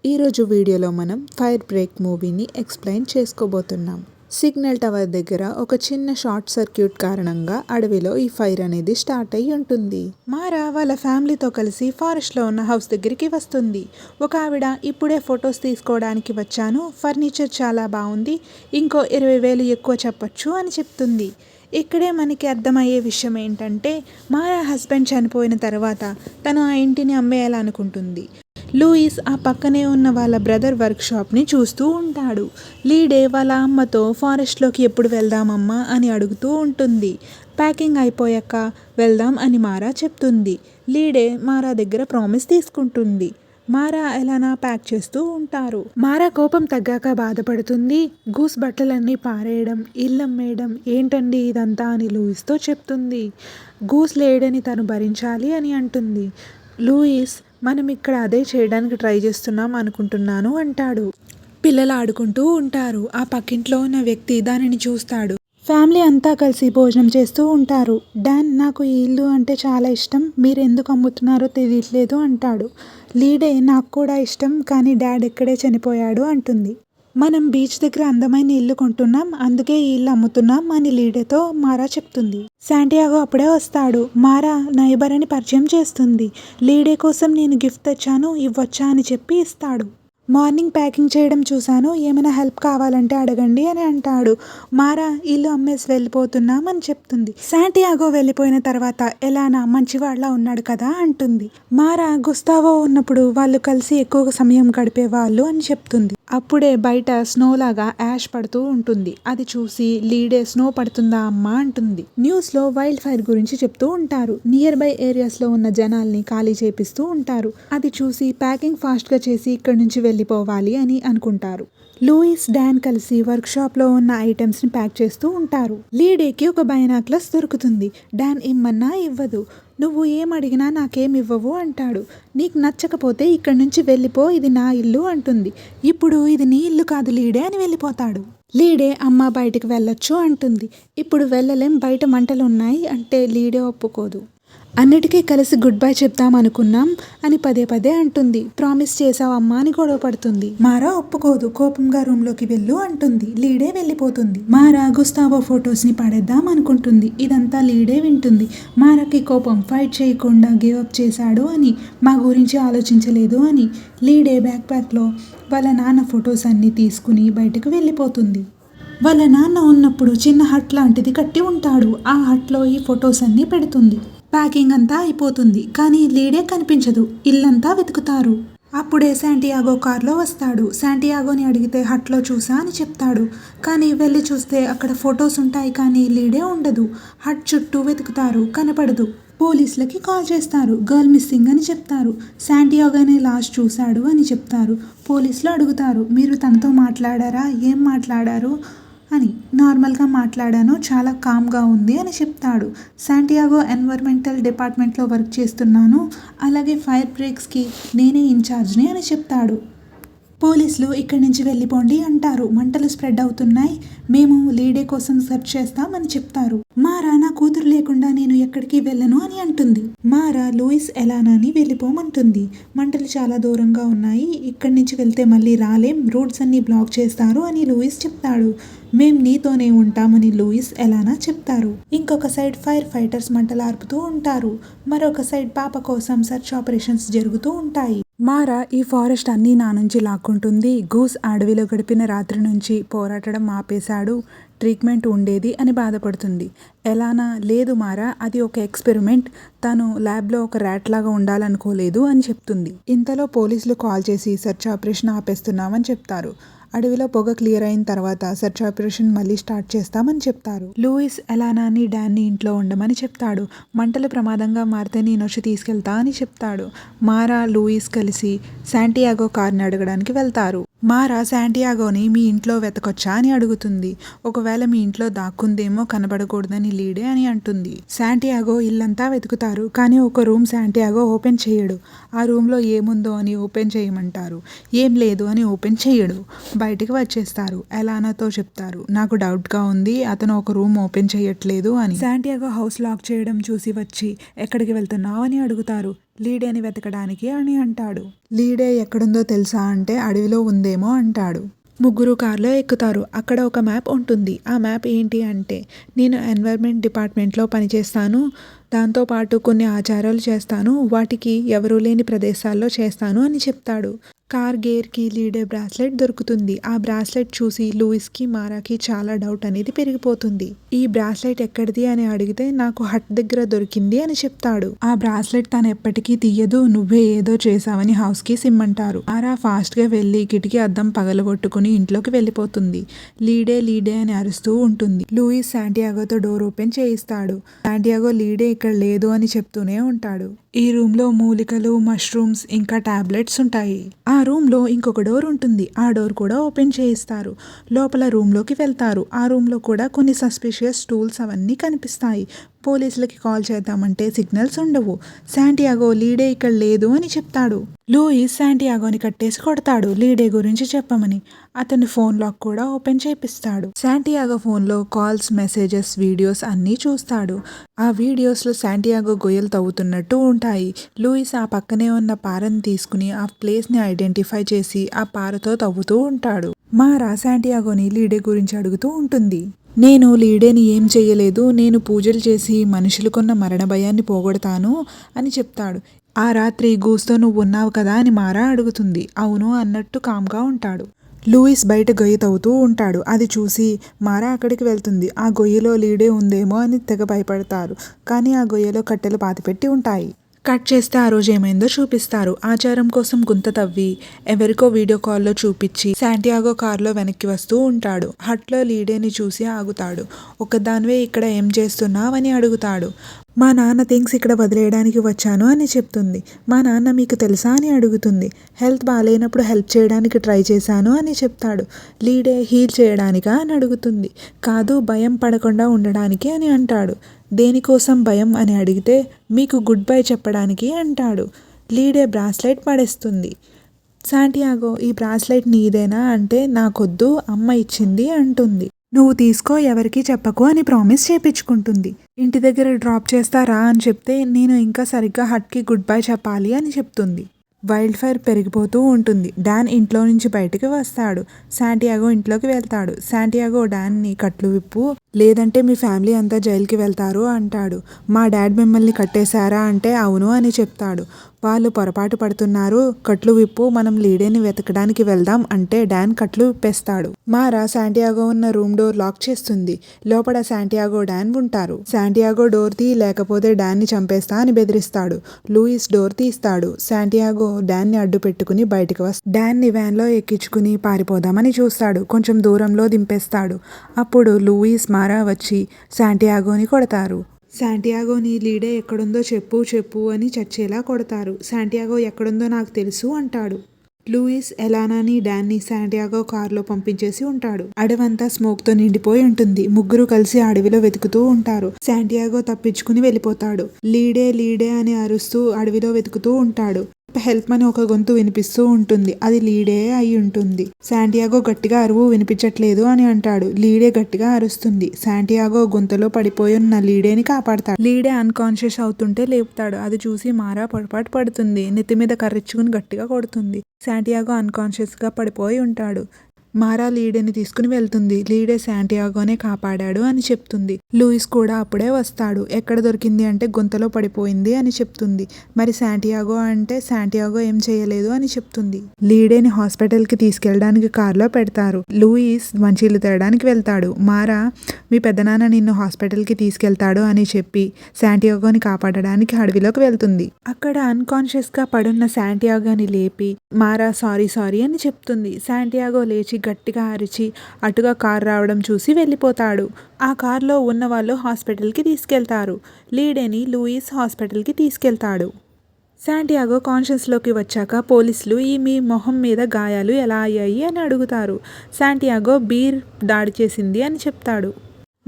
ఈరోజు వీడియోలో మనం ఫైర్ బ్రేక్ మూవీని ఎక్స్ప్లెయిన్ చేసుకోబోతున్నాం. సిగ్నల్ టవర్ దగ్గర ఒక చిన్న షార్ట్ సర్క్యూట్ కారణంగా అడవిలో ఈ ఫైర్ అనేది స్టార్ట్ అయ్యి ఉంటుంది. మారా వాళ్ళ ఫ్యామిలీతో కలిసి ఫారెస్ట్లో ఉన్న హౌస్ దగ్గరికి వస్తుంది. ఒక ఆవిడ ఇప్పుడే ఫొటోస్ తీసుకోవడానికి వచ్చాను, ఫర్నిచర్ చాలా బాగుంది, ఇంకో 20,000 ఎక్కువ చెప్పొచ్చు అని చెప్తుంది. ఇక్కడే మనకి అర్థమయ్యే విషయం ఏంటంటే మారా హస్బెండ్ చనిపోయిన తర్వాత తను ఆ ఇంటిని అమ్మేయాలనుకుంటుంది. లూయిస్ ఆ పక్కనే ఉన్న వాళ్ళ బ్రదర్ వర్క్షాప్ని చూస్తూ ఉంటాడు. లీడే వాళ్ళ అమ్మతో ఫారెస్ట్లోకి ఎప్పుడు వెళ్దామమ్మా అని అడుగుతూ ఉంటుంది. ప్యాకింగ్ అయిపోయాక వెళ్దాం అని మారా చెప్తుంది. లీడే మారా దగ్గర ప్రామిస్ తీసుకుంటుంది. మారా ఎలానా ప్యాక్ చేస్తూ ఉంటారు. మారా కోపం తగ్గాక బాధపడుతుంది. గూస్ బట్టలన్నీ పారేయడం, ఇల్లమ్మేయడం ఏంటండి ఇదంతా అని లూయిస్తో చెప్తుంది. గూస్ లేడని తను భరించాలి అని అంటుంది. లూయిస్ మనం ఇక్కడ అదే చేయడానికి ట్రై చేస్తున్నాం అనుకుంటున్నాను అంటాడు. పిల్లలు ఆడుకుంటూ ఉంటారు. ఆ పక్కింట్లో ఉన్న వ్యక్తి దానిని చూస్తాడు. ఫ్యామిలీ అంతా కలిసి భోజనం చేస్తూ ఉంటారు. డాన్, నాకు ఈ ఇల్లు అంటే చాలా ఇష్టం, మీరు ఎందుకు అమ్ముతున్నారో తెలియట్లేదు అంటాడు. లీడే, నాకు కూడా ఇష్టం, కానీ డాడ్ ఇక్కడే చనిపోయాడు అంటుంది. మనం బీచ్ దగ్గర అందమైన ఇల్లు కొంటున్నాం, అందుకే ఈ ఇల్లు అమ్ముతున్నాం అని లీడేతో మారా చెప్తుంది. శాంటియాగో అప్పుడే వస్తాడు. మారా నైబర్ అని పరిచయం చేస్తుంది. లీడే కోసం నేను గిఫ్ట్ తెచ్చాను, ఇవ్వచ్చా అని చెప్పి ఇస్తాడు. మార్నింగ్ ప్యాకింగ్ చేయడం చూశాను, ఏమైనా హెల్ప్ కావాలంటే అడగండి అని అంటాడు. మారా ఇల్లు అమ్మేసి వెళ్ళిపోతున్నాం అని చెప్తుంది. శాంటియాగో వెళ్ళిపోయిన తర్వాత ఎలానా మంచివాళ్ళ ఉన్నాడు కదా అంటుంది. మారా గుస్తావో ఉన్నప్పుడు వాళ్ళు కలిసి ఎక్కువగా సమయం గడిపేవాళ్ళు అని చెప్తుంది. అప్పుడే బయట స్నో లాగా యాష్ పడుతూ ఉంటుంది. అది చూసి లీడే స్నో పడుతుందా అమ్మా అంటుంది. న్యూస్లో వైల్డ్ ఫైర్ గురించి చెప్తూ ఉంటారు. నియర్ బై ఏరియాస్లో ఉన్న జనాల్ని ఖాళీ చేపిస్తూ ఉంటారు. అది చూసి ప్యాకింగ్ ఫాస్ట్గా చేసి ఇక్కడి నుంచి వెళ్ళిపోవాలి అని అనుకుంటారు. లూయిస్, డాన్ కలిసి వర్క్షాప్లో ఉన్న ఐటమ్స్ని ప్యాక్ చేస్తూ ఉంటారు. లీడేకి ఒక బైనాక్లస్ దొరుకుతుంది. డాన్ ఇమ్మన్నా ఇవ్వదు. నువ్వు ఏం అడిగినా నాకేం ఇవ్వవు అంటాడు. నీకు నచ్చకపోతే ఇక్కడి నుంచి వెళ్ళిపో, ఇది నా ఇల్లు అంటుంది. ఇప్పుడు ఇది నీ ఇల్లు కాదు లీడే అని వెళ్ళిపోతాడు. లీడే అమ్మ బయటికి వెళ్ళొచ్చు అంటుంది. ఇప్పుడు వెళ్ళలేం, బయట మంటలు ఉన్నాయి అంటే లీడే ఒప్పుకోదు. అన్నిటికీ కలిసి గుడ్ బై చెప్తాం అనుకున్నాం అని పదే పదే అంటుంది. ప్రామిస్ చేసావమ్మా అని గొడవ పడుతుంది. మారా ఒప్పుకోదు. కోపంగా రూమ్లోకి వెళ్ళు అంటుంది. లీడే వెళ్ళిపోతుంది. మారా గుస్తావో ఫొటోస్ని పడేద్దాం అనుకుంటుంది. ఇదంతా లీడే వింటుంది. మారాకి కోపం, ఫైట్ చేయకుండా గివ్ అప్ చేశాడు అని, మా గురించి ఆలోచించలేదు అని. లీడే బ్యాక్ ప్యాక్లో వాళ్ళ నాన్న ఫొటోస్ అన్నీ తీసుకుని బయటకు వెళ్ళిపోతుంది. వాళ్ళ నాన్న ఉన్నప్పుడు చిన్న హట్ లాంటిది కట్టి ఉంటాడు. ఆ హట్లో ఈ ఫొటోస్ అన్నీ పెడుతుంది. ప్యాకింగ్ అంతా అయిపోతుంది, కానీ లీడే కనిపించదు. ఇల్లంతా వెతుకుతారు. అప్పుడే శాంటియాగో కార్లో వస్తాడు. శాంటియాగోని అడిగితే హట్లో చూసా అని చెప్తాడు. కానీ వెళ్ళి చూస్తే అక్కడ ఫొటోస్ ఉంటాయి, కానీ లీడే ఉండదు. హట్ చుట్టూ వెతుకుతారు, కనపడదు. పోలీసులకి కాల్ చేస్తారు. గర్ల్ మిస్సింగ్ అని చెప్తారు. శాంటియాగోని లాస్ట్ చూశాడు అని చెప్తారు. పోలీసులు అడుగుతారు, మీరు తనతో మాట్లాడారా, ఏం మాట్లాడారు అని. నార్మల్గా మాట్లాడాను, చాలా కామ్గా ఉంది అని చెప్తాడు. శాంటియాగో ఎన్విరాన్మెంటల్ డిపార్ట్మెంట్లో వర్క్ చేస్తున్నాను, అలాగే ఫైర్ బ్రేక్స్కి నేనే ఇన్ఛార్జ్ని అని చెప్తాడు. పోలీసులు ఇక్కడి నుంచి వెళ్ళిపోండి అంటారు. మంటలు స్ప్రెడ్ అవుతున్నాయి, మేము లీడే కోసం సెర్చ్ చేస్తామని చెప్తారు. మారా నా కూతురు లేకుండా నేను ఎక్కడికి వెళ్ళను అని అంటుంది. మారా లూయిస్, ఎలానాని వెళ్ళిపోమంటుంది. మంటలు చాలా దూరంగా ఉన్నాయి, ఇక్కడి నుంచి వెళ్తే మళ్ళీ రాలేం, రోడ్స్ అన్ని బ్లాక్ చేస్తారు అని లూయిస్ చెప్తాడు. మేం నీతోనే ఉంటామని లూయిస్, ఎలానా చెప్తారు. ఇంకొక సైడ్ ఫైర్ ఫైటర్స్ మంటలు ఆర్పుతూ ఉంటారు. మరొక సైడ్ పాప కోసం సెర్చ్ ఆపరేషన్స్ జరుగుతూ ఉంటాయి. మారా ఈ ఫారెస్ట్ అన్నీ నా నుంచి లాక్కుంటుంది. గూస్ అడవిలో గడిపిన రాత్రి నుంచి పోరాటం ఆపేశాడు, ట్రీట్మెంట్ ఉండేది అని బాధపడుతుంది. ఎలానా, లేదు మారా, అది ఒక ఎక్స్పెరిమెంట్, తను ల్యాబ్లో ఒక ర్యాట్ లాగా ఉండాలనుకోలేదు అని చెప్తుంది. ఇంతలో పోలీసులు కాల్ చేసి సెర్చ్ ఆపరేషన్ ఆపేస్తున్నామని చెప్తారు. అడవిలో పొగ క్లియర్ అయిన తర్వాత సెర్చ్ ఆపరేషన్ మళ్ళీ స్టార్ట్ చేస్తామని చెప్తారు. లూయిస్ ఎలానాని, డాన్ని ఇంట్లో ఉండమని చెప్తాడు. మంటలు ప్రమాదంగా మారితే నేను వచ్చి తీసుకెళ్తా అని చెప్తాడు. మారా, లూయిస్ కలిసి శాంటియాగో కార్ని అడగడానికి వెళ్తారు. మారా శాంటియాగోని మీ ఇంట్లో వెతకొచ్చా అని అడుగుతుంది. ఒకవేళ మీ ఇంట్లో దాక్కుందేమో, కనబడకూడదని లీడే అని అంటుంది. శాంటియాగో ఇల్లంతా వెతుకుతారు, కానీ ఒక రూమ్ శాంటియాగో ఓపెన్ చేయడు. ఆ రూమ్లో ఏముందో అని ఓపెన్ చేయమంటారు. ఏం లేదు అని ఓపెన్ చేయడు. బయటికి వచ్చేస్తారు. ఎలానాతో చెప్తారు, నాకు డౌట్గా ఉంది, అతను ఒక రూమ్ ఓపెన్ చేయట్లేదు అని. శాంటియాగో హౌస్ లాక్ చేయడం చూసి వచ్చి ఎక్కడికి వెళ్తున్నావు అని అడుగుతారు. లీడేని వెతకడానికి అని అంటాడు. లీడే ఎక్కడుందో తెలుసా అంటే అడవిలో ఉందేమో అంటాడు. ముగ్గురు కార్లో ఎక్కుతారు. అక్కడ ఒక మ్యాప్ ఉంటుంది. ఆ మ్యాప్ ఏంటి అంటే, నేను ఎన్వైర్న్మెంట్ డిపార్ట్మెంట్లో పనిచేస్తాను, దాంతోపాటు కొన్ని ఆచారాలు చేస్తాను, వాటికి ఎవరూ లేని ప్రదేశాల్లో చేస్తాను అని చెప్తాడు. కార్ గేర్కి లీడే బ్రాస్లెట్ దొరుకుతుంది. ఆ బ్రాస్లెట్ చూసి లూయిస్కి మారాకి చాలా డౌట్ అనేది పెరిగిపోతుంది. ఈ బ్రాస్లెట్ ఎక్కడిది అని అడిగితే నాకు హట్ దగ్గర దొరికింది అని చెప్తాడు. ఆ బ్రాస్లెట్ తను ఎప్పటికీ తీయదు, నువ్వే ఏదో చేసావని హౌస్ కి సిమ్మంటారు. మారా ఫాస్ట్ గా వెళ్లి కిటికీ అద్దం పగలగొట్టుకుని ఇంట్లోకి వెళ్ళిపోతుంది. లీడే లీడే అని అరుస్తూ ఉంటుంది. లూయిస్ శాంటియాగోతో డోర్ ఓపెన్ చేయిస్తాడు. శాంటియాగో లీడే ఇక్కడ లేదు అని చెప్తూనే ఉంటాడు. ఈ రూమ్ లో మూలికలు, మష్రూమ్స్ ఇంకా టాబ్లెట్స్ ఉంటాయి. ఆ రూమ్ లో ఇంకొక డోర్ ఉంటుంది. ఆ డోర్ కూడా ఓపెన్ చేయిస్తారు. లోపల రూమ్ లోకి వెళ్తారు. ఆ రూమ్ లో కూడా కొన్ని సస్పిషియస్ టూల్స్ అవన్నీ కనిపిస్తాయి. పోలీసులకి కాల్ చేద్దామంటే సిగ్నల్స్ ఉండవు. శాంటియాగో లీడే ఇక్కడ లేదు అని చెప్తాడు. లూయిస్ శాంటియాగోని కట్టేసి కొడతాడు లీడే గురించి చెప్పమని. అతని ఫోన్ లాక్ కూడా ఓపెన్ చేపిస్తాడు. శాంటియాగో ఫోన్లో కాల్స్, మెసేజెస్, వీడియోస్ అన్నీ చూస్తాడు. ఆ వీడియోస్లో శాంటియాగో గొయ్యలు తవ్వుతున్నట్టు ఉంటాయి. లూయిస్ ఆ పక్కనే ఉన్న పారని తీసుకుని ఆ ప్లేస్ని ఐడెంటిఫై చేసి ఆ పారతో తవ్వుతూ ఉంటాడు. మారా శాంటియాగోని లీడే గురించి అడుగుతూ ఉంటుంది. నేను లీడేని ఏం చెయ్యలేదు, నేను పూజలు చేసి మనుషులకున్న మరణ భయాన్ని పోగొడతాను అని చెప్తాడు. ఆ రాత్రి గూస్తో నువ్వు ఉన్నావు కదా అని మారా అడుగుతుంది. అవును అన్నట్టు కామ్గా ఉంటాడు. లూయిస్ బయట గొయ్యి తవ్వుతూ ఉంటాడు. అది చూసి మారా అక్కడికి వెళ్తుంది. ఆ గొయ్యిలో లీడే ఉందేమో అని తెగ భయపడతారు. కానీ ఆ గొయ్యలో కట్టెలు పాతిపెట్టి ఉంటాయి. కట్ చేస్తే ఆ రోజు ఏమైందో చూపిస్తారు. ఆచారం కోసం గుంత తవ్వి ఎవరికో వీడియో కాల్లో చూపించి శాంటియాగో కార్లో వెనక్కి వస్తూ ఉంటాడు. హట్లో లీడేని చూసి ఆగుతాడు. ఒకదానివే ఇక్కడ ఏం చేస్తున్నావని అడుగుతాడు. మా నాన్న థింగ్స్ ఇక్కడ వదిలేయడానికి వచ్చాను అని చెప్తుంది. మా నాన్న మీకు తెలుసా అని అడుగుతుంది. హెల్త్ బాగాలేనప్పుడు హెల్ప్ చేయడానికి ట్రై చేశాను అని చెప్తాడు. లీడే హీల్ చేయడానికా అని అడుగుతుంది. కాదు, భయం పడకుండా ఉండడానికి అని అంటాడు. దేనికోసం భయం అని అడిగితే మీకు గుడ్ బై చెప్పడానికి అంటాడు. లీడే బ్రాస్లెట్ పడేస్తుంది. శాంటియాగో ఈ బ్రాస్లెట్ నీదేనా అంటే నాకొద్దు, అమ్మ ఇచ్చింది అంటుంది. నువ్వు తీసుకో, ఎవరికి చెప్పకు అని ప్రామిస్ చేపించుకుంటుంది. ఇంటి దగ్గర డ్రాప్ చేస్తారా అని చెప్తే నేను ఇంకా సరిగ్గా హట్కి గుడ్ బై చెప్పాలి అని చెప్తుంది. వైల్డ్ ఫైర్ పెరిగిపోతూ ఉంటుంది. డాన్ ఇంట్లో నుంచి బయటికి వస్తాడు. శాంటియాగో ఇంట్లోకి వెళ్తాడు. శాంటియాగో డాన్ని కట్లు విప్పు, లేదంటే మీ ఫ్యామిలీ అంతా జైలుకి వెళ్తారు అంటాడు. మా డాడ్ మిమ్మల్ని కట్టేశారా అంటే అవును అని చెప్తాడు. వాళ్ళు పొరపాటు పడుతున్నారు, కట్లు విప్పు, మనం లీడేని వెతకడానికి వెళ్దాం అంటే డాన్ కట్లు విప్పేస్తాడు. మారా శాంటియాగో ఉన్న రూమ్ డోర్ లాక్ చేస్తుంది. లోపల శాంటియాగో, డాన్ ఉంటారు. శాంటియాగో డోర్ తీ, లేకపోతే డాన్ని చంపేస్తా అని బెదిరిస్తాడు. లూయిస్ డోర్ తీస్తాడు. శాంటియాగో డాన్ని అడ్డు పెట్టుకుని బయటకు వస్తాడు. డాన్ని వ్యాన్లో ఎక్కించుకుని పారిపోదామని చూస్తాడు. కొంచెం దూరంలో దింపేస్తాడు. అప్పుడు లూయిస్, మారా వచ్చి శాంటియాగోని కొడతారు. శాంటియాగోని లీడే ఎక్కడుందో చెప్పు చెప్పు అని చచ్చేలా కొడతారు. శాంటియాగో ఎక్కడుందో నాకు తెలుసు అంటాడు. లూయిస్ ఎలానాని, డాన్ని శాంటియాగో కారులో పంపించేసి ఉంటాడు. అడవంతా స్మోక్తో నిండిపోయి ఉంటుంది. ముగ్గురు కలిసి అడవిలో వెతుకుతూ ఉంటారు. శాంటియాగో తప్పించుకుని వెళ్ళిపోతాడు. లీడే లీడే అని అరుస్తూ అడవిలో వెతుకుతూ ఉంటాడు. హెల్ప్ అని ఒక గొంతు వినిపిస్తూ ఉంటుంది. అది లీడే అయి ఉంటుంది. శాంటియాగో గట్టిగా అరువు వినిపించట్లేదు అని అంటాడు. లీడే గట్టిగా అరుస్తుంది. శాంటియాగో గుంతలో పడిపోయి ఉన్న లీడేని కాపాడతాడు. లీడే అన్కాన్షియస్ అవుతుంటే లేపుతాడు. అది చూసి మారా పొరపాటు పడుతుంది. నెత్తి మీద కర్రిచ్చుకుని గట్టిగా కొడుతుంది. శాంటియాగో అన్కాన్షియస్ గా పడిపోయి ఉంటాడు. మారా లీడేని తీసుకుని వెళ్తుంది. లీడే శాంటియాగోనే కాపాడాడు అని చెప్తుంది. లూయిస్ కూడా అప్పుడే వస్తాడు. ఎక్కడ దొరికింది అంటే గుంతలో పడిపోయింది అని చెప్తుంది. మరి శాంటియాగో అంటే శాంటియాగో ఏం చేయలేదు అని చెప్తుంది. లీడేని హాస్పిటల్కి తీసుకెళ్ళడానికి కార్లో పెడతారు. లూయిస్ మంచీలు తేయడానికి వెళ్తాడు. మారా మీ పెద్దనాన్న నిన్ను హాస్పిటల్కి తీసుకెళ్తాడు అని చెప్పి శాంటియాగోని కాపాడడానికి అడవిలోకి వెళ్తుంది. అక్కడ అన్కాన్షియస్గా పడున్న శాంటియాగోని లేపి మారా సారీ సారీ అని చెప్తుంది. శాంటియాగో లేచి గట్టిగా అరిచి అటుగా కారు రావడం చూసి వెళ్ళిపోతాడు. ఆ కారులో ఉన్న వాళ్ళు హాస్పిటల్కి తీసుకెళ్తారు. లీడేని లూయిస్ హాస్పిటల్కి తీసుకెళ్తాడు. శాంటియాగో కాన్షియస్లోకి వచ్చాక పోలీసులు మీ మొహం మీద గాయాలు ఎలా అయ్యాయి అని అడుగుతారు. శాంటియాగో బీర్ దాడి చేసింది అని చెప్తాడు.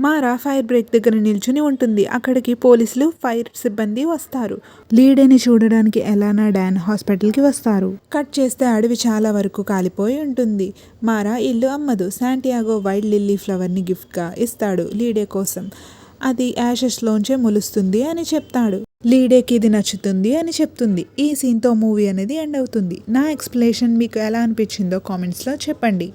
మారా ఫైర్ బ్రేక్ దగ్గర నిల్చుని ఉంటుంది. అక్కడికి పోలీసులు, ఫైర్ సిబ్బంది వస్తారు. లీడేని చూడడానికి ఎలానా, డాన్ హాస్పిటల్కి వస్తారు. కట్ చేస్తే అడవి చాలా వరకు కాలిపోయి ఉంటుంది. మారా ఇల్లు అమ్మదు. శాంటియాగో వైల్డ్ లిల్లీ ఫ్లవర్ని గిఫ్ట్గా ఇస్తాడు లీడే కోసం. అది యాషెస్లోంచే మొలుస్తుంది అని చెప్తాడు. లీడేకి ఇది నచ్చుతుంది అని చెప్తుంది. ఈ సీన్తో మూవీ అనేది ఎండ్ అవుతుంది. నా ఎక్స్ప్లెనేషన్ మీకు ఎలా అనిపించిందో కామెంట్స్లో చెప్పండి.